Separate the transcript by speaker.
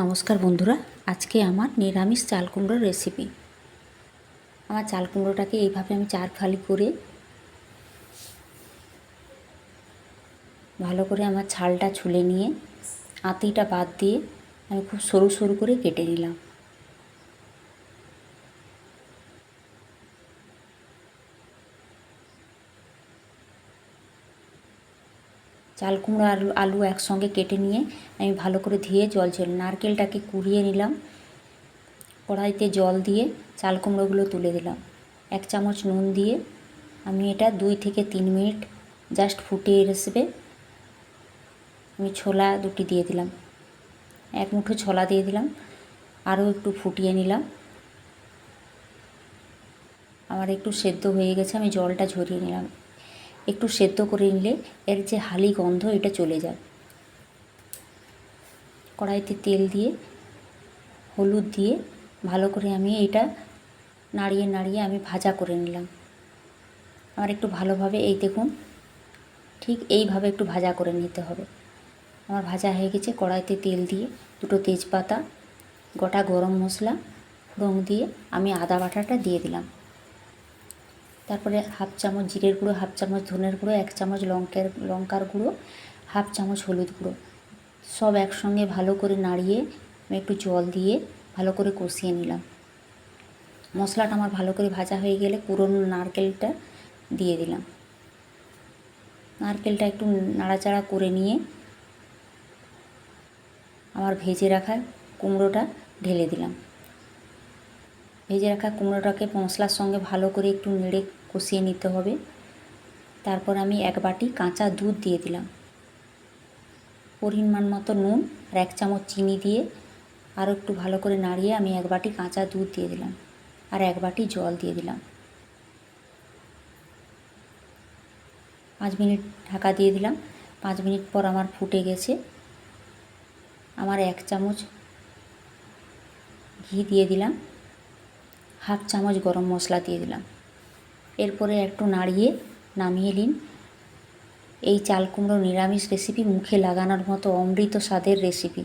Speaker 1: নমস্কার বন্ধুরা, আজকে আমার নিরামিষ চাল কুমড়োর রেসিপি। আমার চাল কুমড়োটাকে এইভাবে আমি 4 ফালি করে ভালো করে আমার ছালটা ছুলে নিয়ে আঁতিটা বাদ দিয়ে আমি খুব সরু সরু করে কেটে নিলাম। চাল কুমড়ো আলু একসঙ্গে কেটে নিয়ে আমি ভালো করে ধুয়ে জল ঝরিয়ে নারকেলটাকে কুড়িয়ে নিলাম। কড়াইতে জল দিয়ে চাল কুমড়োগুলো তুলে দিলাম। 1 চামচ নুন দিয়ে আমি এটা 2 থেকে 3 মিনিট জাস্ট ফুটিয়ে আসবে। আমি ছোলা দুটি দিয়ে দিলাম, 1 মুঠো ছোলা দিয়ে দিলাম, আরও একটু ফুটিয়ে নিলাম। আমার একটু সেদ্ধ হয়ে গেছে, আমি জলটা ঝরিয়ে নিলাম। একটু সেদ্ধ করে নিলে এর যে হালি গন্ধ এটা চলে যায়। কড়াইতে তেল দিয়ে হলুদ দিয়ে ভালো করে আমি এটা নাড়িয়ে নাড়িয়ে আমি ভাজা করে নিলাম। আমার একটু ভালোভাবে এই দেখুন, ঠিক এইভাবে একটু ভাজা করে নিতে হবে। আমার ভাজা হয়ে গেছে। কড়াইতে তেল দিয়ে 2টো তেজপাতা, গোটা গরম মশলা ফোড়ন দিয়ে আমি আদা বাটাটা দিয়ে দিলাম। তারপরে 1/2 চামচ জিরের গুঁড়ো, 1/2 চামচ ধনের গুঁড়ো, 1 চামচ লঙ্কার গুঁড়ো, 1/2 চামচ হলুদ গুঁড়ো সব একসঙ্গে ভালো করে নাড়িয়ে আমি একটু জল দিয়ে ভালো করে কষিয়ে নিলাম। মশলাটা আমার ভালো করে ভাজা হয়ে গেলে পুরনো নারকেলটা দিয়ে দিলাম। নারকেলটা একটু নাড়াচাড়া করে নিয়ে আমার ভেজে রাখা কুমড়োটা ঢেলে দিলাম। ভেজে রাখা কুমড়োটাকে মশলার সঙ্গে ভালো করে একটু নেড়ে কষিয়ে নিতে হবে। তারপর আমি 1 বাটি কাঁচা দুধ দিয়ে দিলাম। পরিমাণ মতো নুন আর 1 চামচ চিনি দিয়ে আরও একটু ভালো করে নাড়িয়ে আমি 1 বাটি কাঁচা দুধ দিয়ে দিলাম আর 1 বাটি জল দিয়ে দিলাম। 5 মিনিট ঢাকা দিয়ে দিলাম। 5 মিনিট পর আমার ফুটে গেছে। আমার 1 চামচ ঘি দিয়ে দিলাম, 1/2 চামচ গরম মশলা দিয়ে দিলাম। এরপরে একটু নাড়িয়ে নামিয়ে নিন। এই চাল কুমড়ো নিরামিষ রেসিপি মুখে লাগানোর মতো অমৃত স্বাদের রেসিপি।